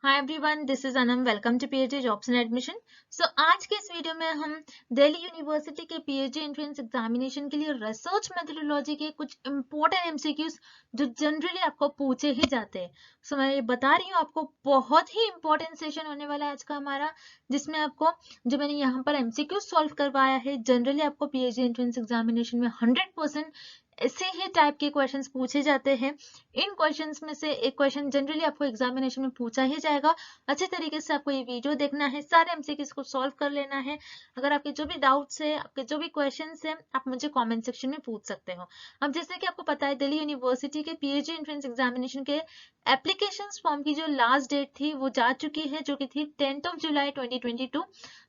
Hi everyone, this is Anam. Welcome to PhD jobs and admission. So आज के इस video में हम दिल्ली यूनिवर्सिटी के पीएचडी एंट्रेंस एग्जामिनेशन के लिए रिसर्च मेथोडोलॉजी के कुछ इंपॉर्टेंट एमसीक्यूज जो जनरली आपको पूछे ही जाते हैं। सो मैं ये बता रही हूँ आपको, बहुत ही इंपॉर्टेंट सेशन होने वाला है आज का हमारा, जिसमें आपको जो मैंने यहाँ पर एमसीक्यू सॉल्व करवाया है, जनरली आपको पीएचडी एंट्रेंस एग्जामिनेशन में 100% ऐसे ही टाइप के क्वेश्चंस पूछे जाते हैं। इन क्वेश्चंस में से एक क्वेश्चन जनरली आपको एग्जामिनेशन में पूछा ही जाएगा। अच्छे तरीके से आपको ये वीडियो देखना है, सारे एमसीक्यूज को सॉल्व कर लेना है। अगर आपके जो भी डाउट्स है, आपके जो भी क्वेश्चंस है, आप मुझे कमेंट सेक्शन में पूछ सकते हो। अब जैसे कि आपको पता है, दिल्ली यूनिवर्सिटी के पीएचडी एंट्रेंस एग्जामिनेशन के एप्लीकेशन फॉर्म की जो लास्ट डेट थी वो जा चुकी है, जो कि थी 10 जुलाई 2022।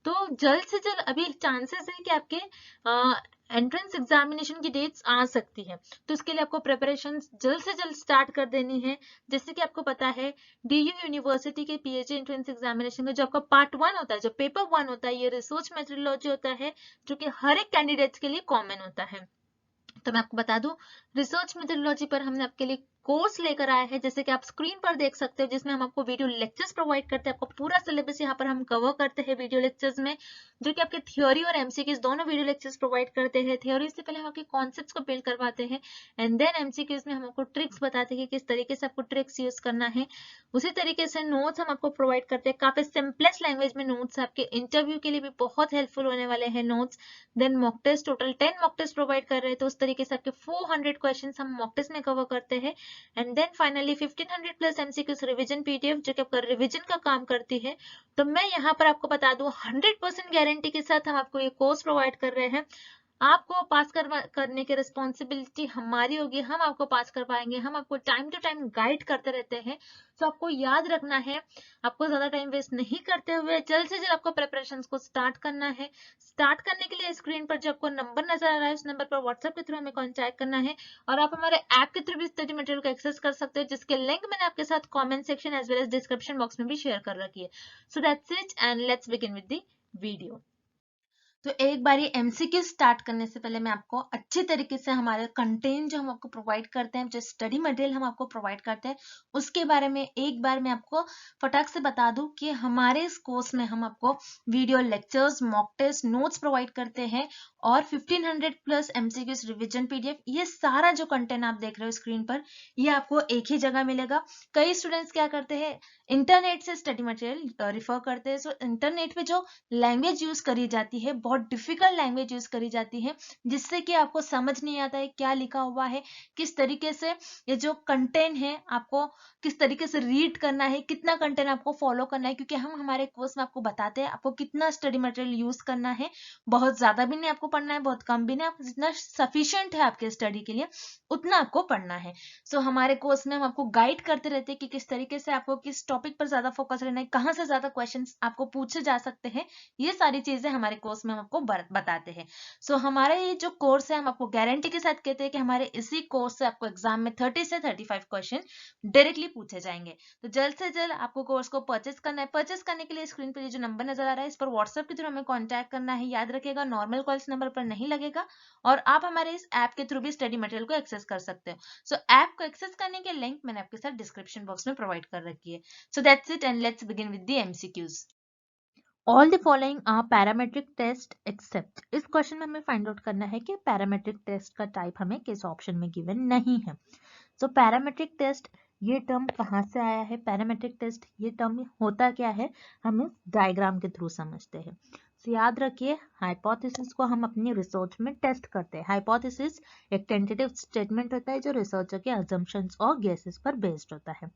तो जल्द से जल्द अभी चांसेस है कि आपके एंट्रेंस एग्जामिनेशन की डेट्स आ सकती है। तो इसके लिए आपको प्रिपरेशन जल्द से जल्द स्टार्ट कर देनी है। जैसे कि आपको पता है, डीयू यूनिवर्सिटी के पीएचडी एंट्रेंस एग्जामिनेशन में जो आपका पार्ट 1 होता है, जो पेपर 1 होता है, ये रिसर्च मेथोडोलॉजी होता है, जो कि हर एक कैंडिडेट्स के लिए कॉमन होता है। तो मैं आपको बता दूं, रिसर्च मेथोडोलॉजी पर हमने आपके लिए कोर्स लेकर आया है, जैसे कि आप स्क्रीन पर देख सकते हो, जिसमें हम आपको वीडियो लेक्चर्स प्रोवाइड करते हैं। आपको पूरा सिलेबस यहाँ पर हम कवर करते हैं वीडियो लेक्चर्स में, जो कि आपके थ्योरी और एमसीक्यूज दोनों वीडियो लेक्चर्स प्रोवाइड करते हैं। थ्योरी से पहले हम आपके कॉन्सेप्ट्स को बिल्ड करवाते हैं, एंड देन एमसीक्यूज में हम आपको ट्रिक्स बताते हैं कि किस तरीके से आपको ट्रिक्स यूज करना है। उसी तरीके से नोट्स हम आपको प्रोवाइड करते हैं, काफी सिंपलेस्ट लैंग्वेज में नोट्स आपके इंटरव्यू के लिए भी बहुत हेल्पफुल होने वाले हैं notes. Then mock test, total 10 mock test provide कर रहे हैं, तो उस तरीके से आपके 400 क्वेश्चंस हम मॉक टेस्ट में कवर करते हैं। And then finally 1500 plus MCQs revision PDF, जो कि आपका रिवीजन का काम करती है। तो मैं यहाँ पर आपको बता दूं, 100% गारंटी के साथ हम आपको ये कोर्स प्रोवाइड कर रहे हैं। आपको पास करने की रिस्पॉन्सिबिलिटी हमारी होगी, हम आपको पास करवाएंगे, हम आपको टाइम टू टाइम गाइड करते रहते हैं। तो आपको याद रखना है, आपको ज्यादा टाइम वेस्ट नहीं करते हुए जल्द से जल्द आपको प्रिपरेशन को स्टार्ट करना है। स्टार्ट करने के लिए स्क्रीन पर जो आपको नंबर नजर आ रहा है, उस नंबर पर व्हाट्सएप के थ्रू हमें कॉन्टैक्ट करना है, और आप हमारे ऐप के थ्रू भी स्टडी मटेरियल को एक्सेस कर सकते हो, जिसके लिंक मैंने आपके साथ comment section as well as description box में भी शेयर कर रखी है। So that's it, and let's begin with the video. तो एक बार ये एमसीक्यू स्टार्ट करने से पहले मैं आपको अच्छी तरीके से हमारे कंटेंट जो हम आपको प्रोवाइड करते हैं, जो स्टडी मटेरियल हम आपको प्रोवाइड करते हैं, उसके बारे में एक बार मैं आपको फटाक से बता दूं कि हमारे इस कोर्स में हम आपको video lectures, mock test, notes provide करते हैं, और 1500 प्लस एमसीक्यूज रिविजन पीडीएफ। ये सारा जो कंटेंट आप देख रहे हो स्क्रीन पर, ये आपको एक ही जगह मिलेगा। कई स्टूडेंट्स क्या करते हैं, इंटरनेट से स्टडी मटेरियल रिफर करते हैं। सो इंटरनेट पे जो लैंग्वेज यूज करी जाती है, बहुत डिफिकल्ट लैंग्वेज यूज करी जाती है, जिससे कि आपको समझ नहीं आता है क्या लिखा हुआ है, किस तरीके से ये जो कंटेंट है आपको किस तरीके से रीड करना है, कितना कंटेंट आपको फॉलो करना है। क्योंकि हम हमारे कोर्स में आपको बताते हैं आपको कितना स्टडी मटेरियल यूज करना है। बहुत ज्यादा भी नहीं आपको पढ़ना है, बहुत कम भी नहीं, आपको जितना सफिशिएंट है आपके स्टडी के लिए उतना आपको पढ़ना है। सो हमारे कोर्स में हम आपको गाइड करते रहते हैं कि किस तरीके से आपको किस टॉपिक पर ज्यादा फोकस रहना है, कहाँ से ज्यादा क्वेश्चंस आपको पूछे जा सकते हैं। ये सारी चीजें हमारे कोर्स में हम आपको बताते हैं। सो हमारा ये जो कोर्स है, हम आपको गारंटी के साथ कहते हैं कि हमारे इसी कोर्स से आपको एग्जाम में 30 से 35 क्वेश्चन डायरेक्टली पूछे जाएंगे। तो जल्द से जल्द आपको कोर्स को परचेस करना है। परचेस करने के लिए स्क्रीन पर ये जो नंबर नजर आ रहा है, इस पर व्हाट्सएप के थ्रू हमें कॉन्टैक्ट करना है। याद रखिएगा, नॉर्मल कॉल इस नंबर पर नहीं लगेगा, और आप हमारे इस ऐप के थ्रू भी स्टडी मटेरियल को एक्सेस कर सकते हो। सो ऐप को एक्सेस करने के लिंक मैंने आपके साथ डिस्क्रिप्शन बॉक्स में प्रोवाइड कर रखी है। So that's it, and let's begin with the MCQs. All the following are parametric test except, इस क्वेश्चन में हमें फाइंड आउट करना है कि पैरामेट्रिक टेस्ट का टाइप हमें किस ऑप्शन में गिवन नहीं है। सो पैरामेट्रिक टेस्ट, ये टर्म कहाँ से आया है? पैरामेट्रिक टेस्ट ये टर्म होता क्या है, हम इस डायग्राम के थ्रू समझते हैं। तो याद रखिए, हाइपोथेसिस को हम अपनी रिसर्च में टेस्ट करते हैं। हाइपोथेसिस एक टेंटेटिव स्टेटमेंट होता है जो रिसर्चर के अजम्पशंस और गेसेस पर बेस्ड होता है।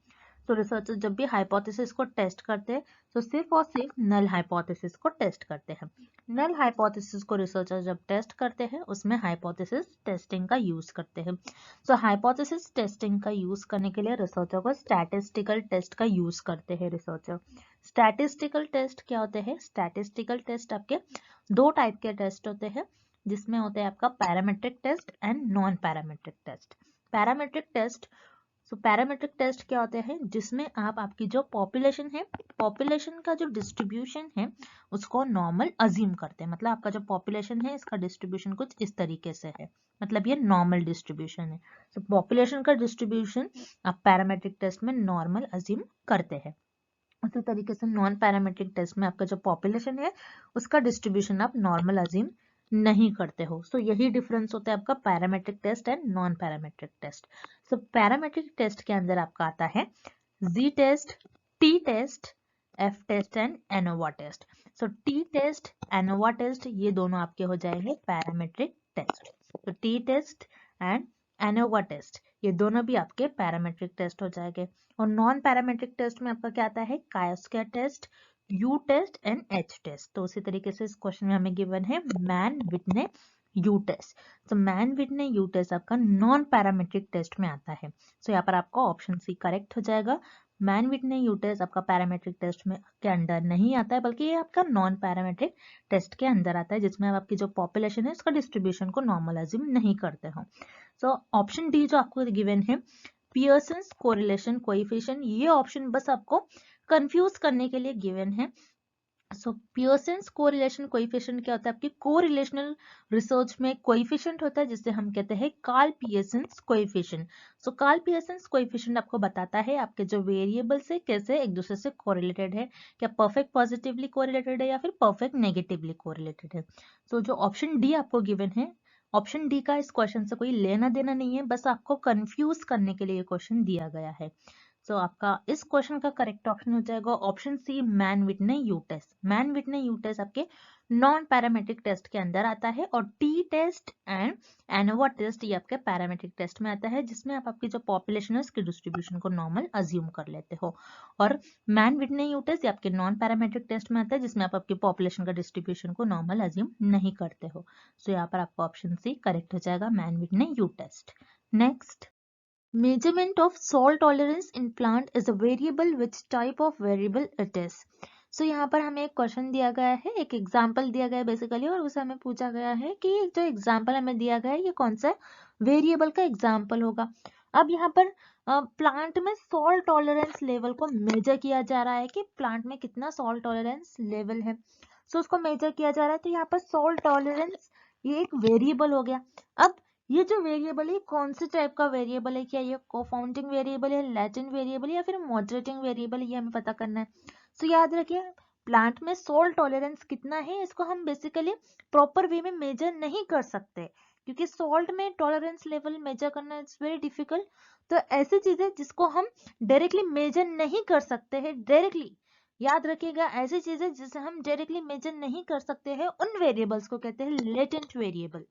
तो रिसर्चर जब भी हाइपोथेसिस को टेस्ट करते हैं, तो सिर्फ और सिर्फ नल हाइपोथेसिस को टेस्ट करते हैं। नल हाइपोथेसिस को रिसर्चर जब टेस्ट करते हैं, उसमें हाइपोथेसिस टेस्टिंग का यूज करते हैं। सो हाइपोथेसिस टेस्टिंग का यूज करने के लिए रिसर्चर को स्टैटिस्टिकल टेस्ट का यूज करते हैं रिसर्चर। स्टैटिस्टिकल टेस्ट क्या होते हैं? स्टैटिस्टिकल टेस्ट आपके दो टाइप के टेस्ट होते हैं, जिसमें होते हैं आपका parametric test and non parametric test. Parametric test, so parametric test क्या होते हैं, जिसमें आप आपकी जो पॉपुलेशन है, पॉपुलेशन का जो डिस्ट्रीब्यूशन है, उसको नॉर्मल अज्यूम करते हैं। मतलब आपका जो पॉपुलेशन है, इसका डिस्ट्रीब्यूशन कुछ इस तरीके से है, मतलब ये नॉर्मल डिस्ट्रीब्यूशन है। सो पॉपुलेशन का डिस्ट्रीब्यूशन आप पैरामेट्रिक टेस्ट में नॉर्मल अज्यूम करते हैं। उसी तरीके से नॉन पैरामेट्रिक टेस्ट में आपका जो पॉपुलेशन है उसका डिस्ट्रीब्यूशन आप नॉर्मल अज्यूम नहीं करते हो। सो यही डिफरेंस होता है आपका parametric test and non parametric test. So parametric test के अंदर आपका आता है Z test, t test, F test and ANOVA test. So t test, ANOVA test ये दोनों आपके हो जाएंगे पैरामेट्रिक टेस्ट। तो t test and ANOVA test ये दोनों भी आपके पैरामेट्रिक टेस्ट हो जाएंगे। और नॉन पैरामेट्रिक टेस्ट में आपका क्या आता है chi square test, U test and H test. तो उसी तरीके से इस क्वेश्चन में हमें गिवन है मैन विटने यू टेस्ट। तो मैन विटने यू टेस्ट आपका नॉन पैरामेट्रिक टेस्ट में आता है। सो यहाँ पर आपका ऑप्शन सी करेक्ट हो जाएगा। मैन विटने यू टेस्ट आपका पैरामेट्रिक टेस्ट में के अंदर नहीं आता है, बल्कि ये आपका नॉन पैरामेट्रिक टेस्ट के अंदर आता है, जिसमें आपकी जो पॉपुलेशन है उसका डिस्ट्रीब्यूशन को नॉर्मल अज्यूम नहीं करते हो। सो ऑप्शन डी जो आपको गिवन है पियर्सन्स कोरिलेशन कोएफिशिएंट, ये ऑप्शन बस आपको कंफ्यूज करने के लिए गिवन है। सो पियर्सन्स कोरिलेशन कोएफिशिएंट क्या होता है, आपकी कोरिलेशनल रिसर्च में कोएफिशिएंट होता है जिसे हम कहते हैं कार्ल पियर्सन्स कोएफिशिएंट। सो कार्ल पियर्सन्स कोएफिशिएंट आपको बताता है आपके जो वेरिएबल से कैसे एक दूसरे से कोरिलेटेड है, क्या परफेक्ट पॉजिटिवली कोरिलेटेड है या फिर परफेक्ट नेगेटिवली कोरिलेटेड है। सो जो ऑप्शन डी आपको गिवन है, ऑप्शन डी का इस क्वेश्चन से कोई लेना देना नहीं है, बस आपको कंफ्यूज करने के लिए ये क्वेश्चन दिया गया है। सो आपका इस क्वेश्चन का करेक्ट ऑप्शन हो जाएगा option C Mann Whitney U test. Mann Whitney U test आपके नॉन पैरामेट्रिक टेस्ट के अंदर आता है और t test and ANOVA test ये आपके पैरामेट्रिक टेस्ट में आता है, जिसमें आप आपकी जो पॉपुलेशन है उसके डिस्ट्रीब्यूशन को नॉर्मल अज्यूम कर लेते हो। और मैन विटने यू टेस्ट ये आपके नॉन पैरामेट्रिक टेस्ट में आता है, जिसमें आप आपकी पॉपुलेशन का डिस्ट्रीब्यूशन को नॉर्मल अज्यूम नहीं करते हो। सो यहाँ पर आपका ऑप्शन सी करेक्ट हो जाएगा Mann Whitney U test. Next, measurement of salt tolerance in plant is a variable, which type of variable it is। सो यहाँ पर हमें एक क्वेश्चन दिया गया है, एक एग्जाम्पल दिया गया है बेसिकली, और उसे हमें पूछा गया है कि जो एग्जाम्पल हमें दिया गया है ये कौन सा वेरिएबल का एग्जाम्पल होगा। अब यहाँ पर प्लांट में सॉल्ट टॉलरेंस लेवल को मेजर किया जा रहा है कि प्लांट में कितना सॉल्ट टॉलरेंस लेवल है। सो उसको मेजर किया जा रहा है, तो यहाँ पर सॉल्ट टॉलरेंस ये एक वेरिएबल हो गया। अब ये जो वेरिएबल है कौन से टाइप का वेरिएबल है, क्या ये कोफाउंडिंग वेरिएबल है, लैटेंट वेरिएबल है या फिर मॉडरेटिंग वेरिएबल है, ये हमें पता करना है। सो याद रखिए प्लांट में सॉल्ट टॉलरेंस कितना है इसको हम बेसिकली प्रॉपर वे में मेजर नहीं कर सकते, क्योंकि सॉल्ट में टॉलरेंस लेवल मेजर करना इट्स वेरी डिफिकल्ट। तो ऐसी चीजें जिसको हम डायरेक्टली मेजर नहीं कर सकते हैं, डायरेक्टली याद रखिएगा, ऐसी चीजें जिसे हम डायरेक्टली मेजर नहीं कर सकते हैं उन वेरिएबल्स को कहते हैं लेटेंट वेरिएबल।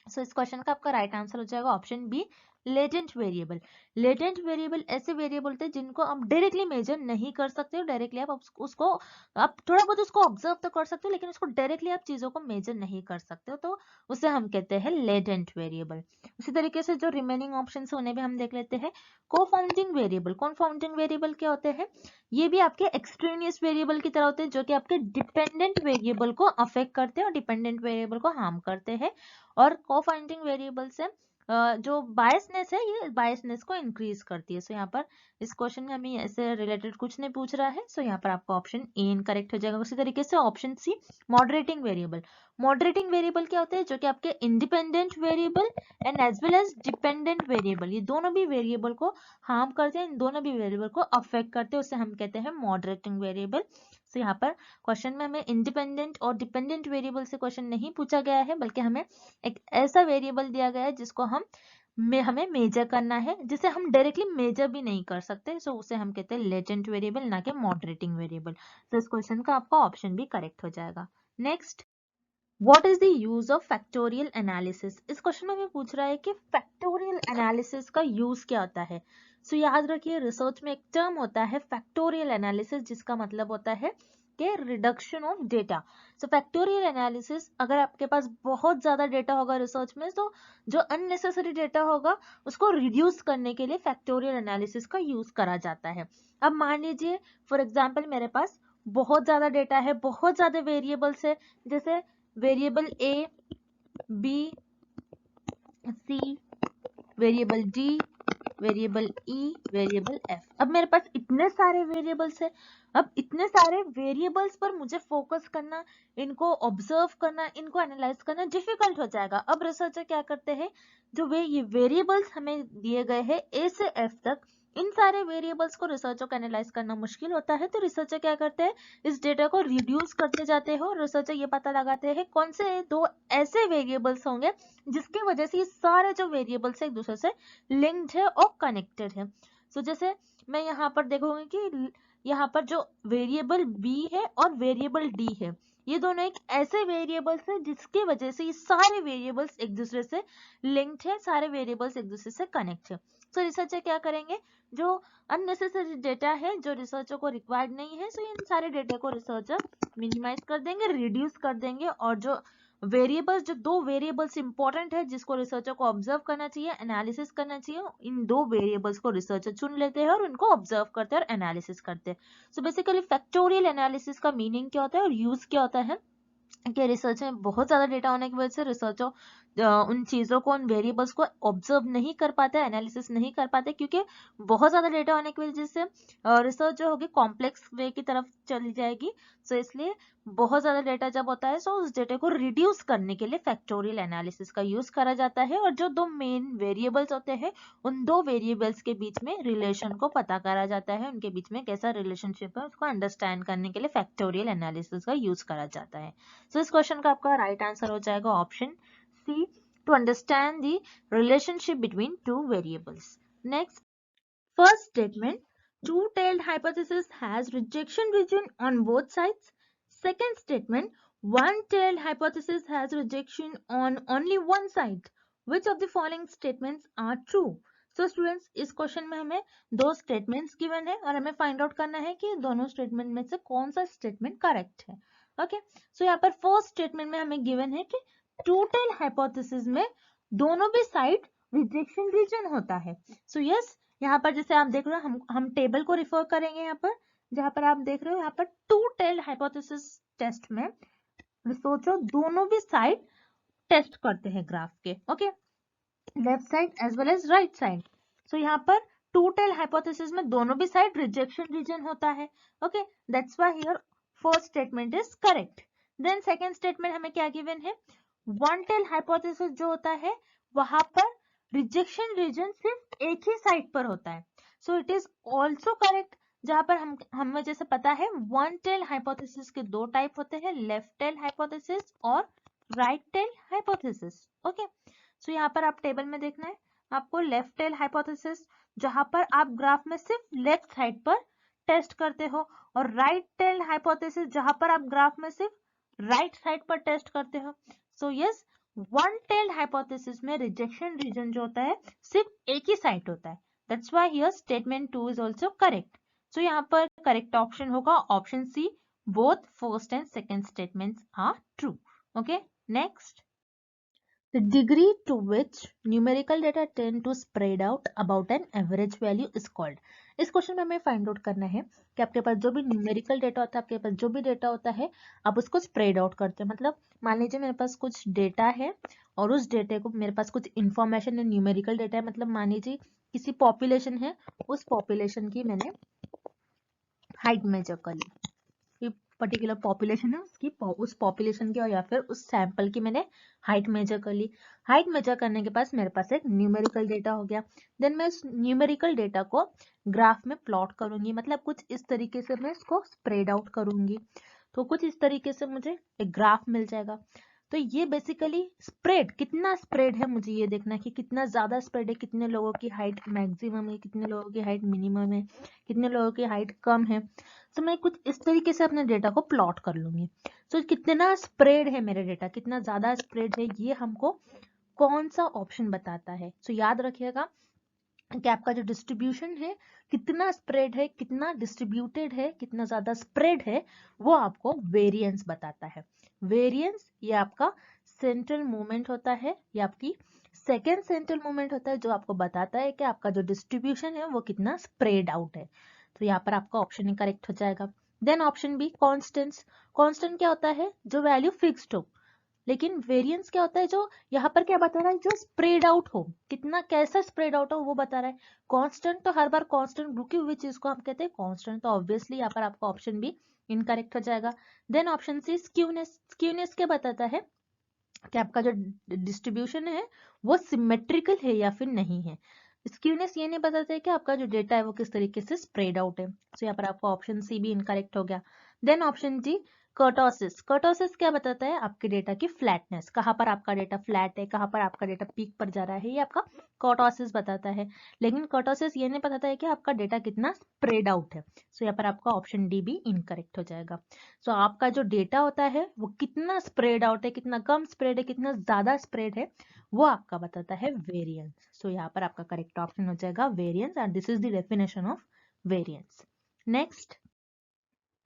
सो इस क्वेश्चन का आपका राइट आंसर हो जाएगा option B latent variable. Latent variable ऐसे वेरिएबल होते हैं जिनको आप डायरेक्टली मेजर नहीं कर सकते हो, डायरेक्टली आप उसको आप थोड़ा बहुत उसको ऑब्जर्व तो कर सकते हो, लेकिन उसको डायरेक्टली आप चीजों को मेजर नहीं कर सकते हो, तो उसे हम कहते हैं लेटेंट वेरिएबल। उसी तरीके से जो रिमेनिंग ऑप्शन उन्हें भी हम देख लेते हैं। कोफाउंडिंग वेरिएबल, कोफाउंडिंग वेरिएबल क्या होते हैं, ये भी आपके एक्सट्रेनियस वेरिएबल की तरह होते हैं, जो कि आपके डिपेंडेंट वेरिएबल को अफेक्ट करते हैं और डिपेंडेंट वेरिएबल को हार्म करते हैं। और कोफाउंडिंग वेरिएबल से जो बायसनेस है ये बायसनेस को इंक्रीज करती है। सो यहाँ पर इस क्वेश्चन में हमें ऐसे रिलेटेड कुछ नहीं पूछ रहा है, सो यहाँ पर आपका ऑप्शन ए इनकरेक्ट हो जाएगा। उसी तरीके से option C moderating variable. Moderating variable क्या होते हैं, जो कि आपके independent variable and as well as dependent variable, ये दोनों भी वेरिएबल को हार्म करते हैं, इन दोनों भी वेरिएबल को अफेक्ट करते हैं, उसे हम कहते हैं मॉडरेटिंग वेरिएबल। सो यहाँ पर क्वेश्चन में हमें इंडिपेंडेंट और डिपेंडेंट वेरिएबल से क्वेश्चन नहीं पूछा गया है, बल्कि हमें एक ऐसा वेरिएबल दिया गया है जिसको हमें मेजर करना है, जिसे हम डायरेक्टली मेजर भी नहीं कर सकते। सो उसे हम कहते हैं लेटेंट वेरिएबल, ना कि मॉडरेटिंग वेरिएबल। तो इस क्वेश्चन का आपका ऑप्शन भी करेक्ट हो जाएगा। Next, what is the use of factorial analysis. इस क्वेश्चन में हमें पूछ रहा है कि फैक्टोरियल एनालिसिस का यूज क्या होता है। सो याद रखिए रिसर्च में एक टर्म होता है फैक्टोरियल एनालिसिस, जिसका मतलब होता है कि reduction of data. So factorial analysis, अगर आपके पास बहुत ज्यादा डेटा होगा रिसर्च में, तो जो अननेसेसरी डेटा होगा उसको रिड्यूस करने के लिए फैक्टोरियल एनालिसिस का यूज करा जाता है। अब मान लीजिए फॉर एग्जाम्पल मेरे पास बहुत ज्यादा डेटा है, बहुत ज्यादा वेरिएबल्स है, जैसे वेरिएबल ए, बी, सी, वेरिएबल डी, वेरिएबल ई, वेरिएबल एफ। अब मेरे पास इतने सारे वेरिएबल्स है, अब इतने सारे वेरिएबल्स पर मुझे फोकस करना, इनको ऑब्जर्व करना, इनको एनालाइज करना डिफिकल्ट हो जाएगा। अब रिसर्चर क्या करते हैं, जो ये वेरिएबल्स हमें दिए गए हैं ए से एफ तक, इन सारे वेरिएबल्स को रिसर्चर को एनालाइज करना मुश्किल होता है, तो रिसर्चर क्या करते हैं, इस डेटा को रिड्यूस करते जाते हैं और रिसर्चर ये पता लगाते हैं कौन से दो ऐसे वेरिएबल्स होंगे जिसकी वजह से ये सारे जो वेरिएबल्स एक दूसरे से लिंक्ड है और कनेक्टेड है। सो जैसे मैं यहाँ पर देखूंगी कि यहाँ पर जो वेरिएबल बी है और वेरिएबल डी है, ये दोनों एक ऐसे वेरिएबल्स है जिसकी वजह से ये सारे वेरिएबल्स एक दूसरे से लिंक्ड है, सारे वेरिएबल्स एक दूसरे से कनेक्ट है। सो रिसर्चर क्या करेंगे, जो अननेसेसरी डेटा है जो रिसर्चर को रिक्वायर्ड नहीं है, सो इन सारे डेटा को रिसर्चर मिनिमाइज कर देंगे, रिड्यूस कर देंगे, और जो वेरिएबल्स, जो दो वेरिएबल्स इंपॉर्टेंट है जिसको रिसर्चर को ऑब्जर्व करना चाहिए, एनालिसिस करना चाहिए, इन दो वेरिएबल्स को रिसर्चर चुन लेते हैं और उनको ऑब्जर्व करते हैं और एनालिसिस करते हैं। सो बेसिकली फैक्टोरियल एनालिसिस का मीनिंग क्या होता है और यूज क्या होता है कि रिसर्च में बहुत ज्यादा डेटा होने की वजह से रिसर्चर उन चीजों को, उन वेरिएबल्स को ऑब्जर्व नहीं कर पाते, एनालिसिस नहीं कर पाते, क्योंकि बहुत ज्यादा डेटा होने की वजह से रिसर्च जो होगी कॉम्प्लेक्स वे की तरफ चली जाएगी। सो इसलिए बहुत ज्यादा डेटा जब होता है, सो उस डेटा को रिड्यूस करने के लिए फैक्टोरियल एनालिसिस का यूज करा जाता है, और जो दो मेन वेरिएबल्स होते हैं उन दो वेरिएबल्स के बीच में रिलेशन को पता करा जाता है, उनके बीच में कैसा रिलेशनशिप है उसको अंडरस्टैंड करने के लिए फैक्टोरियल एनालिसिस का यूज करा जाता है। सो इस क्वेश्चन का आपका राइट आंसर हो जाएगा option C, to understand the relationship between two variables. Next, first statement, two-tailed hypothesis has rejection region on both sides. Second statement, one-tailed hypothesis has rejection on only one side. Which of the following statements are true? So students, इस question में हमें दो statements given है और हमें find out करना है कि दोनों स्टेटमेंट में से कौन सा स्टेटमेंट करेक्ट है। ओके, सो यहाँ पर फर्स्ट स्टेटमेंट में हमें गिवन है कि टू-टेल हाइपोथेसिस में दोनों भी साइड रिजेक्शन रीजन होता है। सो यस, यहाँ पर जैसे आप देख रहे हो, हम टेबल को रिफर करेंगे यहाँ पर, जहाँ पर आप देख रहे हो यहाँ पर टू-टेल हाइपोथेसिस टेस्ट में रिसर्चर दोनों भी साइड टेस्ट करते हैं ग्राफ के, okay, left side as well as right side. So यहाँ पर टू-टेल हाइपोथेसिस में दोनों भी साइड रिजेक्शन रीजन होता है, okay, that's why here first statement is correct. Then second statement हमें क्या गिवन है, वन टेल हाइपोथेसिस जो होता है वहां पर रिजेक्शन रीजन सिर्फ एक ही साइड पर होता है। So it is also correct, जहां पर हमें जैसे पता है वन टेल हाइपोथेसिस के दो टाइप होते हैं, लेफ्ट टेल हाइपोथेसिस और राइट टेल हाइपोथेसिस। ओके, सो यहाँ पर आप टेबल में देखना है आपको लेफ्ट टेल हाइपोथेसिस, जहां पर आप ग्राफ में सिर्फ लेफ्ट साइड पर टेस्ट करते हो, और राइट टेल हाइपोथेसिस जहां पर आप ग्राफ में सिर्फ राइट साइड पर टेस्ट करते हो। So yes, one tailed hypothesis में रिजेक्शन रीजन जो होता है सिर्फ एक ही साइड होता है, that's why here statement 2 is also correct. So यहाँ पर करेक्ट ऑप्शन होगा option C, both first and second statements are true. Okay, next, the degree to which numerical data tend to spread out about an average value is called। इस question में हमें find out करना है कि आपके पास जो भी न्यूमेरिकल डेटा होता है, आपके पास जो भी डेटा होता है, आप उसको स्प्रेड आउट करते हैं। मतलब मान लीजिए मेरे पास कुछ डेटा है और उस डेटा को, मेरे पास कुछ इंफॉर्मेशन है, न्यूमेरिकल डेटा है, मतलब मान लीजिए किसी पॉपुलेशन है, उस पॉपुलेशन की मैंने हाइट मेजर कर ली, पर्टिकुलर पॉपुलेशन है उसकी, उस पॉपुलेशन की, और या फिर उस सैंपल की मैंने हाइट मेजर कर ली। हाइट मेजर करने के पास मेरे पास एक न्यूमेरिकल डेटा हो गया। देन मैं उस न्यूमेरिकल डेटा को ग्राफ में प्लॉट करूंगी, मतलब कुछ इस तरीके से मैं इसको स्प्रेड आउट करूंगी, तो कुछ इस तरीके से मुझे एक ग्राफ मिल जाएगा। तो ये बेसिकली स्प्रेड, कितना स्प्रेड है मुझे ये देखना है कि कितना ज्यादा स्प्रेड है, कितने लोगों की हाइट मैक्सिमम है, कितने लोगों की हाइट मिनिमम है, कितने लोगों की हाइट कम है। तो मैं कुछ इस तरीके से अपने डेटा को प्लॉट कर लूंगी। तो कितना स्प्रेड है मेरा डेटा, कितना ज्यादा स्प्रेड है, ये हमको कौन सा ऑप्शन बताता है। तो याद रखिएगा कि आपका जो डिस्ट्रीब्यूशन है, कितना स्प्रेड है, कितना डिस्ट्रीब्यूटेड है, कितना ज्यादा स्प्रेड है, वो आपको वेरिएंस बताता है। वेरिएंस ये आपका सेंट्रल मूवमेंट होता है, ये आपकी सेकेंड सेंट्रल मूवमेंट होता है, जो आपको बताता है कि आपका जो डिस्ट्रीब्यूशन है वो कितना स्प्रेड आउट है। तो यहाँ पर आपका ऑप्शन ही करेक्ट हो जाएगा। Then option B, constants. Constant क्या होता है, जो वैल्यू फिक्स्ड हो। लेकिन वेरिएंस क्या होता है, जो यहाँ पर क्या बता रहा है, जो स्प्रेड आउट हो, कितना कैसा स्प्रेड आउट हो वो बता रहा है। कांस्टेंट तो हर बार कांस्टेंट रुकी हुई चीज को हम कहते हैं कांस्टेंट, तो ऑब्वियसली यहाँ पर आपका ऑप्शन भी इनकरेक्ट हो जाएगा। Then option C, skewness. Skewness क्या बताता है कि आपका जो डिस्ट्रीब्यूशन है वो सिमेट्रिकल है या फिर नहीं है। स्क्यूनेस ये नहीं बताता है कि आपका जो डेटा है वो किस तरीके से स्प्रेड आउट है। तो यहाँ पर आपका ऑप्शन सी भी इनकरेक्ट हो गया। Then option D kurtosis. Kurtosis क्या बताता है? आपके डेटा की फ्लैटनेस, कहाँ पर आपका डेटा फ्लैट है, कहाँ पर आपका डेटा पीक पर जा रहा है, ये आपका कर्टोसिस बताता है। लेकिन कर्टोसिस ये नहीं बताता है कि आपका डेटा कितना स्प्रेड आउट है। सो यहाँ पर आपका ऑप्शन डी भी इनकरेक्ट हो जाएगा। सो आपका जो डेटा होता है वो कितना स्प्रेड आउट है, कितना कम स्प्रेड है, कितना ज्यादा स्प्रेड है, वो आपका बताता है वेरिएंस। सो यहाँ पर आपका करेक्ट ऑप्शन हो जाएगा variance, and this is the definition of variance. Next,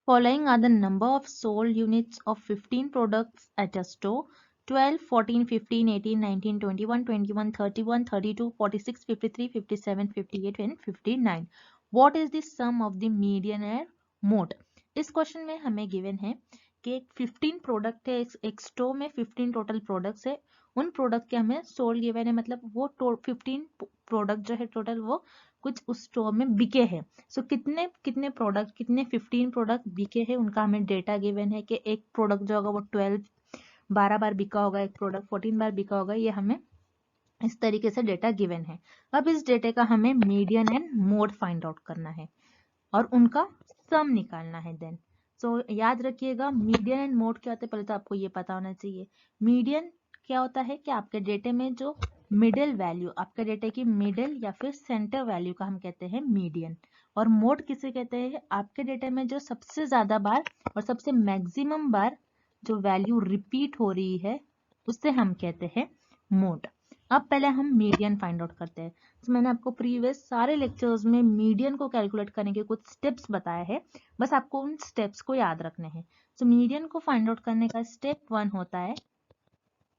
following are the number of sold units of 15 products at a store: 12, 14, 15, 18, 19, 21, 21, 31, 32, 46, 53, 57, 58 and 59. What is the sum of the median and mode? इस question में हमें given है कि 15 product है, एक store में 15 total products है, उन प्रोडक्ट के हमें सोल्ड गिवन है, मतलब वो 15 प्रोडक्ट जो है टोटल वो कुछ उस स्टोर में बिके हैं। सो कितने कितने प्रोडक्ट, कितने 15 प्रोडक्ट बिके हैं, उनका हमें डेटा गिवन है कि एक प्रोडक्ट जो होगा वो 12 बार बिका होगा, एक प्रोडक्ट 14 बार बिका होगा, ये हमें इस तरीके से डेटा गिवन है। अब इस डेटा का हमें median and mode find out करना है और उनका सम निकालना है। देन याद रखिएगा मीडियन एंड मोड क्या होता है, पहले तो आपको ये पता होना चाहिए। मीडियन क्या होता है कि आपके डेटे में जो मिडिल वैल्यू, आपके डेटे की मिडिल या फिर सेंटर वैल्यू का हम कहते हैं मीडियन। और मोड किसे कहते हैं? आपके डेटे में जो सबसे ज्यादा बार और सबसे मैक्सिमम बार जो वैल्यू रिपीट हो रही है उससे हम कहते हैं मोड। अब पहले हम मीडियन फाइंड आउट करते हैं। तो मैंने आपको प्रीवियस सारे लेक्चर्स में मीडियन को कैलकुलेट करने के कुछ स्टेप्स बताए हैं, बस आपको उन स्टेप्स को याद रखने हैं। तो मीडियन को फाइंड आउट करने का स्टेप 1 होता है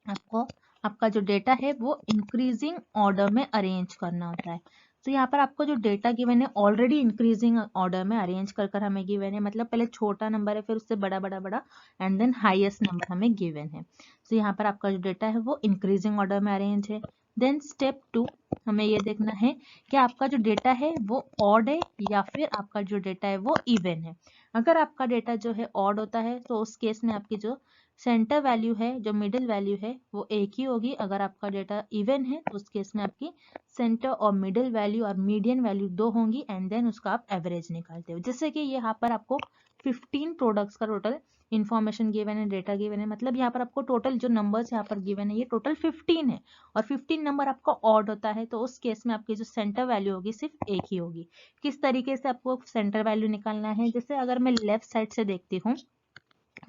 आपको आपका जो डेटा है वो इंक्रीजिंग ऑर्डर में अरेंज करना होता है। तो यहाँ पर आपको जो डेटा गिवन है ऑलरेडी इंक्रीजिंग ऑर्डर में अरेंज कर कर हमें गिवन है, मतलब पहले छोटा नंबर है फिर उससे बड़ा बड़ा बड़ा एंड देन हाईएस्ट नंबर हमें गिवन है। तो यहाँ पर आपका जो डेटा है वो इंक्रीजिंग ऑर्डर में अरेंज है। देन स्टेप 2 हमें ये देखना है कि आपका जो डेटा है वो ऑड है या फिर आपका जो डेटा है वो इवन है। अगर आपका डेटा जो है ऑड होता है तो उस केस में आपकी जो सेंटर वैल्यू है, जो मिडिल वैल्यू है वो एक ही होगी। अगर आपका डेटा इवन है तो उस केस में आपकी सेंटर और मिडिल वैल्यू और मीडियन वैल्यू 2 होंगी एंड देन उसका आप एवरेज निकालते हो। जैसे कि यहाँ पर आपको 15 प्रोडक्ट्स का टोटल इन्फॉर्मेशन गिवन है, डेटा गिवन है, मतलब यहाँ पर आपको टोटल जो नंबर्स यहाँ पर गिवन है ये टोटल 15 है और 15 नंबर आपका ऑड होता है, तो उस केस में आपकी जो सेंटर वैल्यू होगी सिर्फ एक ही होगी। किस तरीके से आपको सेंटर वैल्यू निकालना है? जैसे अगर मैं लेफ्ट साइड से देखती हूँ,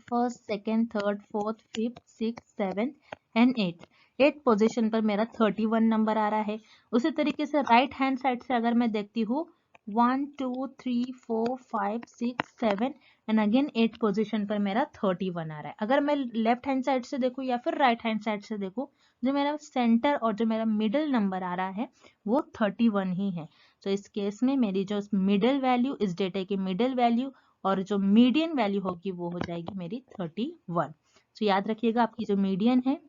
first, second, third, fourth, fifth, six, seven and eight position पर मेरा 31 नंबर आ रहा है। उसी तरीके से राइट हैंड साइड से अगर मैं देखती हूँ 1 2 3 4 5 6 7 एंड अगेन 8 पोजीशन पर मेरा 31 आ रहा है। अगर मैं लेफ्ट हैंड साइड से देखूँ या फिर राइट हैंड साइड से देखूँ, जो मेरा सेंटर और जो मेरा मिडिल नंबर आ रहा है वो 31 ही है। तो इस केस में मेरी जो मिडिल वैल्यू, इस डेटा की मिडिल वैल्यू और जो मीडियन वैल्यू होगी वो हो जाएगी मेरी 31। तो याद रखिएगा आपकी जो मीडियन है,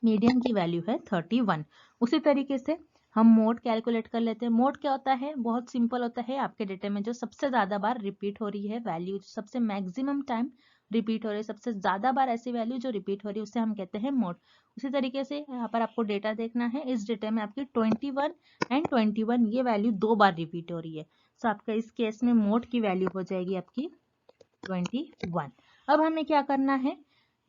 मीडियन की वैल्यू है 31। उसी तरीके से हम मोड कैलकुलेट कर लेते हैं। मोड क्या होता है? बहुत सिंपल होता है, आपके डेटा में जो सबसे ज्यादा बार रिपीट हो रही है वैल्यू, सबसे मैक्सिमम टाइम रिपीट हो रही है, सबसे ज्यादा बार ऐसी वैल्यू जो रिपीट हो रही है उसे हम कहते हैं मोड। उसी तरीके से यहाँ पर आपको डेटा देखना है, इस डेटा में आपकी 21 एंड 21 ये वैल्यू 2 बार रिपीट हो रही है। तो आपका इस केस में मोड की वैल्यू हो जाएगी आपकी 21। अब हमें क्या करना है?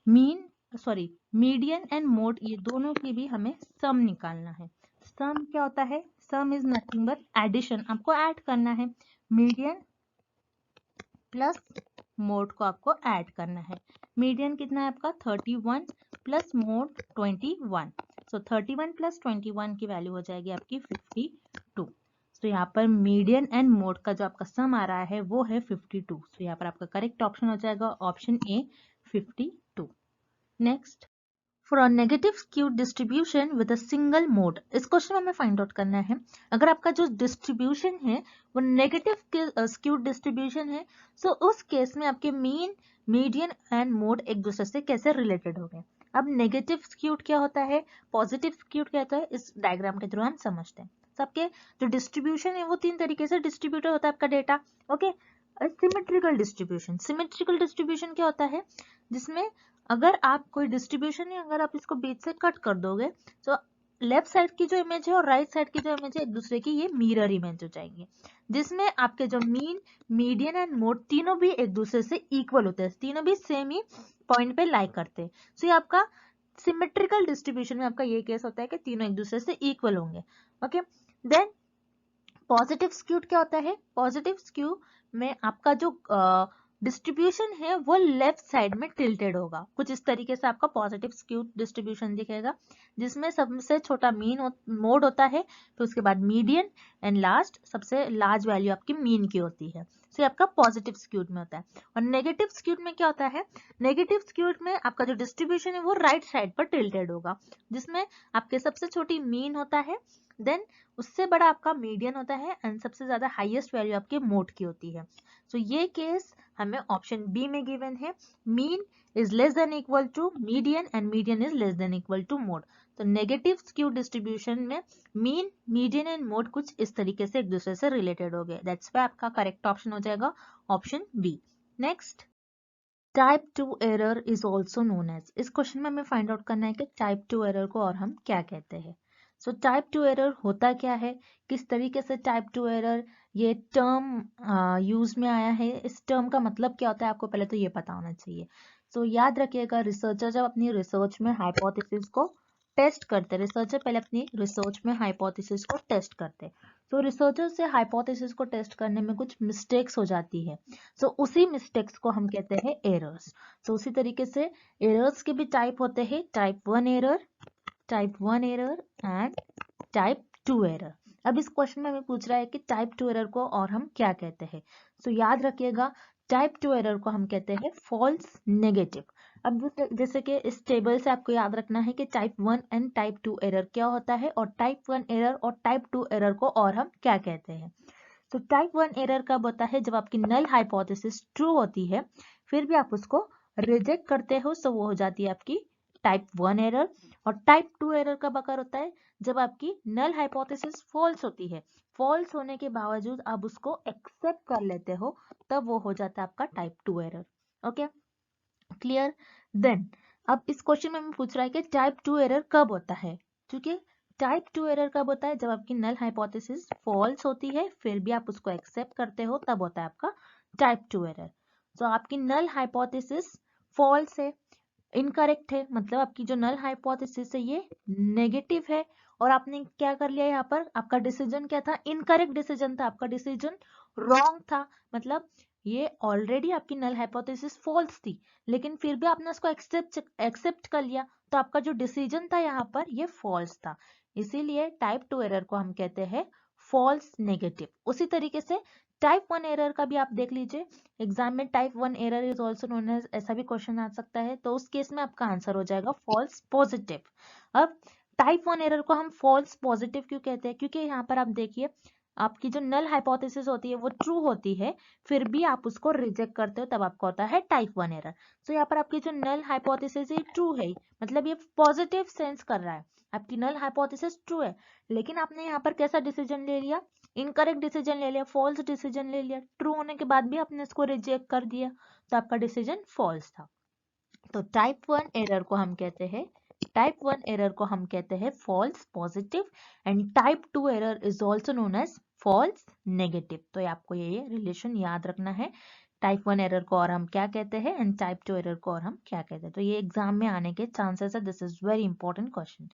मीडियन एंड मोड ये दोनों की भी हमें सम निकालना है। सम क्या होता है? Sum is nothing but addition, आपको ऐड करना है। मीडियन प्लस मोड को आपको ऐड करना है। मीडियन कितना है आपका 31 प्लस मोड 21। सो 31 प्लस 21 की वैल्यू हो जाएगी आपकी 52। तो यहाँ पर मीडियन एंड मोड का जो आपका सम आ रहा है वो है 52। तो यहाँ पर आपका करेक्ट ऑप्शन हो जाएगा option A 52। Next, for a negative skewed distribution with a single mode, इस क्वेश्चन में हमें फाइंड आउट करना है अगर आपका जो डिस्ट्रीब्यूशन है वो नेगेटिव स्क्यूड डिस्ट्रीब्यूशन है, सो उस केस में आपके मीन, मीडियन एंड मोड एक दूसरे से कैसे रिलेटेड हो गए। अब नेगेटिव स्क्यूड क्या होता है, पॉजिटिव स्क्यूड क्या होता है, इस डायग्राम के थ्रू हम समझते हैं। सबके जो डिस्ट्रीब्यूशन है वो 3 तरीके से डिस्ट्रीब्यूटेड होता है आपका data. Okay, symmetrical distribution, symmetrical distribution क्या होता है? जिसमें अगर आप कोई डिस्ट्रीब्यूशन है, अगर आप इसको बीच से कट कर दोगे तो लेफ्ट साइड की जो इमेज है और राइट साइड की जो इमेज है एक दूसरे की ये मिरर इमेज हो जाएंगे, जिसमें आपके जो मीन, मीडियन एंड मोड तीनों भी एक दूसरे से इक्वल होते हैं, तीनों भी सेम ही पॉइंट पे लाइक करते हैं। सो ये आपका सिमेट्रिकल डिस्ट्रीब्यूशन में आपका ये केस होता है कि तीनों एक दूसरे से इक्वल होंगे। ओके, देन पॉजिटिव स्क्यूड क्या होता है? पॉजिटिव स्क्यू में आपका जो डिस्ट्रीब्यूशन है वो लेफ्ट साइड में टिल्टेड होगा, कुछ इस तरीके से आपका पॉजिटिव स्क्यू डिस्ट्रीब्यूशन दिखेगा, जिसमें सबसे छोटा मोड होता है, फिर उसके बाद मीडियन एंड लास्ट सबसे लार्ज वैल्यू आपकी मीन की होती है। तो ये आपका पॉजिटिव स्क्यूड में होता है। और नेगेटिव स्क्यूड में क्या होता है? नेगेटिव स्क्यूड में आपका जो डिस्ट्रीब्यूशन है वो राइट साइड पर टिल्टेड होगा, जिसमें आपके सबसे छोटी मीन होता है, देन उससे बड़ा आपका मीडियन होता है एंड सबसे ज्यादा हाईएस्ट वैल्यू आपके मोड की होती है। सो ये केस हमें ऑप्शन बी में गिवन है, mean is less than equal to median and median is less than equal to mode. तो नेगेटिव स्क्यू डिस्ट्रीब्यूशन में मीन, मीडियन एंड मोड कुछ इस तरीके से एक दूसरे से रिलेटेड हो गए, दैट्स व्हाई आपका करेक्ट ऑप्शन हो जाएगा option B. Next, type 2 error is also known as, इस क्वेश्चन में हमें फाइंड आउट करना है कि टाइप 2 एरर को और हम क्या कहते हैं। सो टाइप 2 एरर होता क्या है, किस तरीके से टाइप 2 एरर ये टर्म यूज में आया है, इस टर्म का मतलब क्या होता है आपको पहले तो ये पता होना चाहिए। सो याद रखिएगा, रिसर्चर जब अपनी रिसर्च में हाइपोथेसिस को टेस्ट करते, रिसर्चर पहले अपनी रिसर्च में हाइपोथेसिस को टेस्ट करते, तो रिसर्चर से हाइपोथेसिस को टेस्ट करने में कुछ मिस्टेक्स हो जाती है, सो उसी मिस्टेक्स को हम कहते हैं एरर्स। सो उसी तरीके से एरर्स के भी टाइप होते हैं, type 1 error, type 1 error and type 2 error. अब इस क्वेश्चन में हमें पूछ रहा है कि टाइप 2 एरर को और हम क्या कहते हैं। सो याद रखिएगा, टाइप 2 एरर को हम कहते हैं फॉल्स नेगेटिव। अब जैसे कि इस टेबल से आपको याद रखना है कि टाइप 1 एंड टाइप 2 एरर क्या होता है, और टाइप 1 एरर और टाइप 2 एरर को और हम क्या कहते हैं। तो टाइप 1 एरर कब होता है? जब आपकी नल हाइपोथेसिस ट्रू होती है फिर भी आप उसको रिजेक्ट करते हो, सो वो हो जाती है आपकी टाइप 1 एरर। और टाइप 2 एरर कब अकर होता है? जब आपकी नल हाइपोथेसिस फॉल्स होती है, फॉल्स होने के बावजूद आप उसको एक्सेप्ट कर लेते हो, तब वो हो जाता है आपका type 2 error. Okay, clear? Then अब इस क्वेश्चन में हमें पूछ रहा है कि टाइप 2 एरर कब होता है, क्योंकि टाइप 2 एरर कब होता है? जब आपकी नल हाइपोथेसिस फॉल्स होती है फिर भी आप उसको एक्सेप्ट करते हो, तब होता है आपका टाइप 2 एरर। तो आपकी नल हाइपोथेसिस फॉल्स है, इनकरेक्ट है, मतलब आपकी जो नल हाइपोथेसिस है ये नेगेटिव है, और आपने क्या कर लिया यहाँ पर, आपका डिसीजन क्या था? इनकरेक्ट डिसीजन था, आपका डिसीजन रॉन्ग था, मतलब ये ऑलरेडी आपकी नल हाइपोथेसिस फॉल्स थी, लेकिन फिर भी आपने उसको एक्सेप्ट कर लिया, तो आपका जो डिसीजन था यहाँ पर ये फॉल्स था, इसीलिए टाइप 2 एरर को हम कहते हैं फॉल्स नेगेटिव। उसी तरीके से टाइप 1 एरर का भी आप देख लीजिए, एग्जाम में type 1 error is also known as, ऐसा भी क्वेश्चन आ सकता है, तो उस केस में आपका आंसर हो जाएगा फॉल्स पॉजिटिव। अब टाइप 1 एरर को हम फॉल्स पॉजिटिव क्यों कहते हैं? क्योंकि यहाँ पर आप देखिए, आपकी जो नल हाइपोथेसिस होती है वो ट्रू होती है, फिर भी आप उसको रिजेक्ट करते हो, तब आपका होता है टाइप 1 एरर। तो यहाँ पर आपकी जो नल हाइपोथेसिस है ट्रू है, मतलब ये पॉजिटिव सेंस कर रहा है, आपकी नल हाइपोथेसिस ट्रू है, लेकिन आपने यहाँ पर कैसा डिसीजन ले लिया? इनकरेक्ट डिसीजन ले लिया, फॉल्स डिसीजन ले लिया, ट्रू होने के बाद भी आपने इसको रिजेक्ट कर दिया, तो आपका डिसीजन फॉल्स था। तो टाइप 1 एरर को हम कहते हैं, टाइप 1 एरर को हम कहते हैं false positive, and type 2 error is also known as false negative. तो आपको ये रिलेशन याद रखना है, टाइप 1 एरर को और हम क्या कहते हैं एंड टाइप 2 एरर को और हम क्या कहते हैं, तो ये एग्जाम में आने के चांसेस है, this is very important question.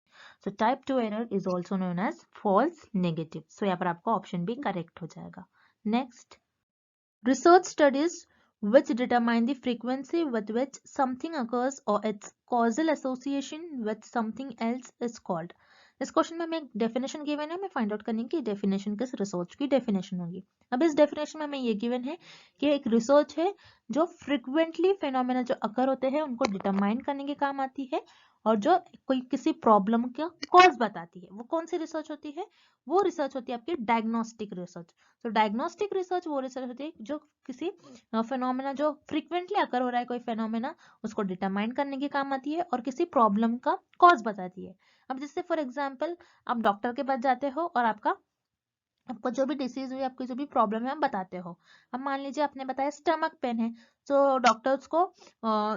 So type 2 error is also known as false negative, so यहाँ पर आपका ऑप्शन भी करेक्ट हो जाएगा। Next, research studies which determine the frequency with which something occurs or its causal association with something else is called। इस question में हमें एक डेफिनेशन गिवन है, हमें फाइंड आउट करनी है कि डेफिनेशन किस रिसर्च की डेफिनेशन होगी। अब इस डेफिनेशन में हमें ये गिवन है कि एक रिसर्च है जो फ्रिक्वेंटली फेनोमेना जो अकर होते हैं उनको डिटरमाइन करने के काम आती है, और जो कोई किसी प्रॉब्लम का कॉज बताती है, वो कौन सी रिसर्च होती है? वो रिसर्च होती है आपकी डायग्नोस्टिक रिसर्च। तो डायग्नोस्टिक रिसर्च वो रिसर्च होती है जो किसी फेनोमेना जो फ्रीक्वेंटली अकर हो रहा है कोई फेनोमेना, उसको डिटरमाइन करने के काम आती है और किसी प्रॉब्लम का कॉज बताती है। अब जैसे फॉर एग्जांपल आप डॉक्टर के पास जाते हो और आपको जो भी डिसीज हुई, आपकी जो भी प्रॉब्लम है आप बताते हो। अब मान लीजिए आपने बताया स्टमक पेन है, तो डॉक्टर उसको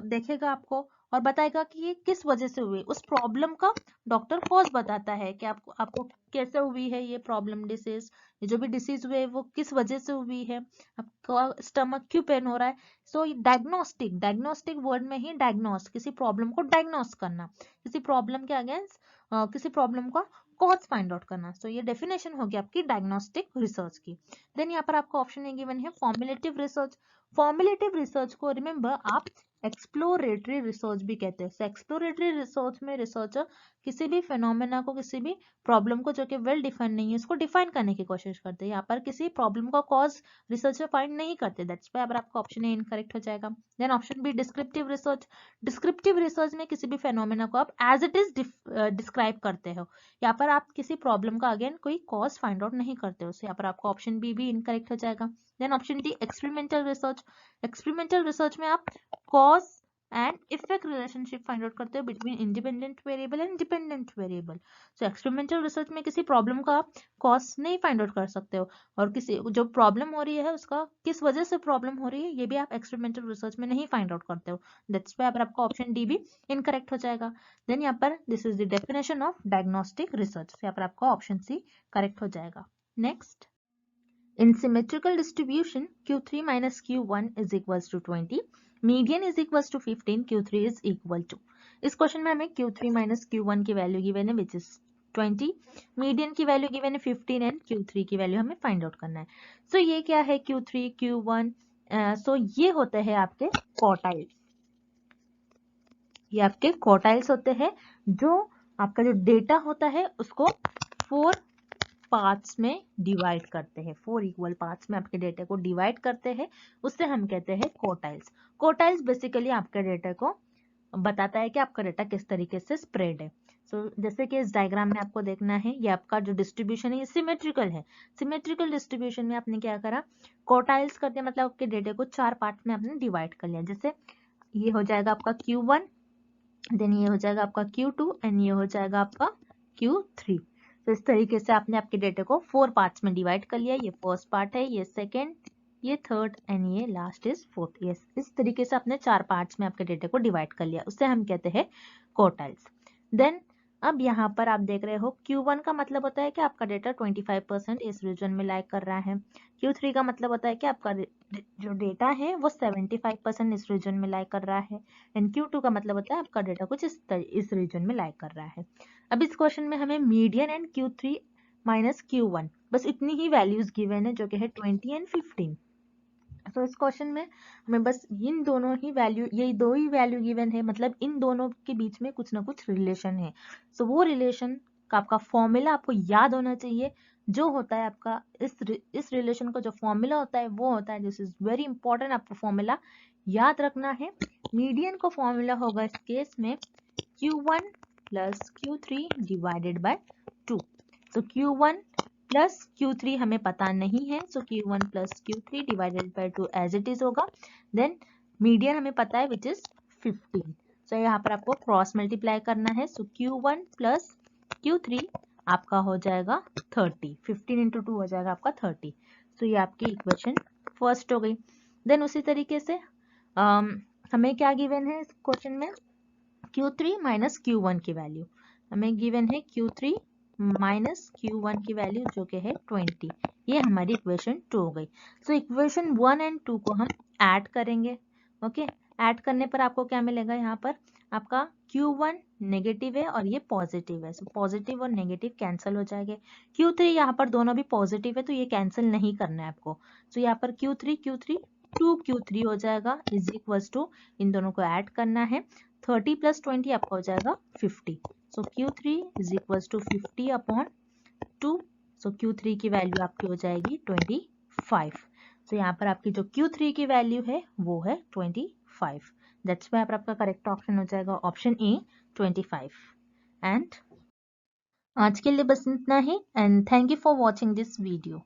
देखेगा आपको और बताएगा कि ये किस वजह से हुई, उस प्रॉब्लम का डॉक्टर कॉज बताता है कि आपको कैसे हुई है ये प्रॉब्लम डिसीज, ये जो भी डिसीज हुई है वो किस वजह से हुई है, आपका स्टमक क्यों पेन हो रहा है। सो डायग्नोस्टिक वर्ड में ही डायग्नोस, किसी प्रॉब्लम को डायग्नोस करना, किसी प्रॉब्लम के अगेंस्ट किसी प्रॉब्लम का कॉज फाइंड आउट करना। सो ये डेफिनेशन होगी आपकी डायग्नोस्टिक रिसर्च की। देन यहाँ पर आपको ऑप्शन गिवन है फॉर्मुलेटिव रिसर्च। फॉर्मुलेटिव रिसर्च को रिमेंबर आप एक्सप्लोरेटरी रिसर्च भी कहते हैं। एक्सप्लोरेटरी रिसर्च में रिसर्चर किसी भी फेनोमेना को, किसी भी प्रॉब्लम को जो कि वेल डिफाइन नहीं है उसको डिफाइन करने की कोशिश करते हैं। यहाँ पर किसी प्रॉब्लम का कॉज रिसर्चर फाइंड नहीं करते, दैट्स व्हाई अगर आपका ऑप्शन ए इनकरेक्ट हो जाएगा। Then option B descriptive research. Descriptive research में किसी भी फेनोमेना को आप एज इट इज डिस्क्राइब करते हो, यहाँ पर आप किसी प्रॉब्लम का अगेन कोई कॉज फाइंड आउट नहीं करते हो। यहाँ पर आपका ऑप्शन बी भी इनकरेक्ट हो जाएगा। Then option D experimental research. Experimental research में आप cause and effect relationship find out करते हो between independent variable and dependent variable. So experimental research में किसी प्रॉब्लम का आप कॉज नहीं फाइंड आउट कर सकते हो, और किसी जो प्रॉब्लम हो रही है उसका किस वजह से प्रॉब्लम हो रही है ये भी आप एक्सपेरिमेंटल रिसर्च में नहीं फाइंड आउट करते हो। दैट्स व्हाई आपका ऑप्शन डी भी इनकरेक्ट हो जाएगा। देन यहाँ पर this is the definition of diagnostic research, यहाँ पर आपका ऑप्शन सी करेक्ट हो जाएगा। Next, in symmetrical distribution q3 minus q1 is equals to 20, median is equals to 15, q3 is equal to। इस क्वेश्चन में हमें q3 minus q1 की value given है विच इज 20, मीडियन की वैल्यू गिवन है 15 and q3 की value हमें find out करना है। सो ये क्या है q3 q1, सो ये होते हैं आपके क्वार्टाइल्स, ये आपके क्वार्टाइल्स होते हैं जो आपका जो डेटा होता है उसको 4 पार्ट्स में डिवाइड करते हैं, 4 इक्वल पार्ट्स में आपके डेटा को डिवाइड करते हैं, उससे हम कहते हैं क्वार्टाइल्स। क्वार्टाइल्स बेसिकली आपके डेटा को बताता है कि आपका डेटा किस तरीके से स्प्रेड है। जैसे कि इस डायग्राम में आपको देखना है ये आपका जो डिस्ट्रीब्यूशन है ये सिमेट्रिकल है। सिमेट्रिकल डिस्ट्रीब्यूशन में आपने क्या करा, क्वार्टाइल्स करते मतलब आपके डेटा को 4 पार्ट में आपने डिवाइड कर लिया। जैसे ये हो जाएगा आपका Q1, देन ये हो जाएगा आपका Q2 एंड ये हो जाएगा आपका Q3। तो इस तरीके से आपने आपके डेटा को 4 पार्ट्स में डिवाइड कर लिया। ये फर्स्ट पार्ट है, ये सेकंड, ये थर्ड एंड ये लास्ट इज फोर्थ। यस, इस तरीके से आपने 4 पार्ट्स में आपके डेटा को डिवाइड कर लिया, उससे हम कहते हैं क्वार्टाइल्स। देन अब यहाँ पर आप देख रहे हो Q1 का मतलब होता है कि आपका डेटा 25% इस रीजन में लाइक कर रहा है। Q3 का मतलब होता है कि आपका जो डेटा है वो 75% इस रीजन में लाइक कर रहा है। एंड Q2 का मतलब होता है आपका डेटा कुछ इस रीजन में लाइक कर रहा है। अब इस क्वेश्चन में हमें median and Q3 minus Q1 बस इतनी ही वैल्यूज गिवन है जो कि है 20 एंड 15। तो इस क्वेश्चन में हमें बस इन दोनों ही वैल्यू, ये दो ही वैल्यू गिवन है, मतलब इन दोनों के बीच में कुछ ना कुछ रिलेशन है। सो वो रिलेशन का आपका फॉर्मूला आपको याद होना चाहिए, जो होता है आपका इस रिलेशन का जो फॉर्मूला होता है वो होता है, दिस इज वेरी इंपॉर्टेंट, आपको फॉर्मूला याद रखना है। मीडियन का फॉर्मूला होगा इस केस में Q1 plus Q3 divided by 2। तो Q1 प्लस Q3 हमें पता नहीं है, so Q1 plus Q3 divided by 2 as it is होगा। देन मीडियन हमें पता है विच इज 15। सो यहाँ पर आपको क्रॉस मल्टीप्लाई करना है, सो Q1 प्लस Q3 आपका हो जाएगा 30, 15 इंटू 2 हो जाएगा आपका 30। सो ये आपकी इक्वेशन फर्स्ट हो गई। देन उसी तरीके से हमें क्या गिवन है इस क्वेश्चन में, Q3 माइनस Q1 की वैल्यू हमें गिवन है, Q3 माइनस Q1 की वैल्यू जो कि है 20। ये हमारी इक्वेशन 2 हो गई। सो इक्वेशन 1 एंड 2 को हम ऐड करेंगे। ओके, ऐड करने पर आपको क्या मिलेगा, यहाँ पर आपका Q1 नेगेटिव है और ये पॉजिटिव है, सो पॉजिटिव और नेगेटिव कैंसिल हो जाएंगे। Q3 यहाँ पर दोनों भी पॉजिटिव है तो ये कैंसिल नहीं करना है आपको। सो यहाँ पर Q3 2Q3 हो जाएगा इज इक्वल्स टू, इन दोनों को ऐड करना है, 30 प्लस 20 आपका हो जाएगा 50। So Q3 is equals to 50 upon 2। So Q3 की वैल्यू आपकी हो जाएगी 25। सो यहाँ पर आपकी जो Q3 की वैल्यू है वो है 25। दैट्स व्हाई आपका करेक्ट ऑप्शन हो जाएगा ऑप्शन ए 25। एंड आज के लिए बस इतना ही, and thank you for watching this video.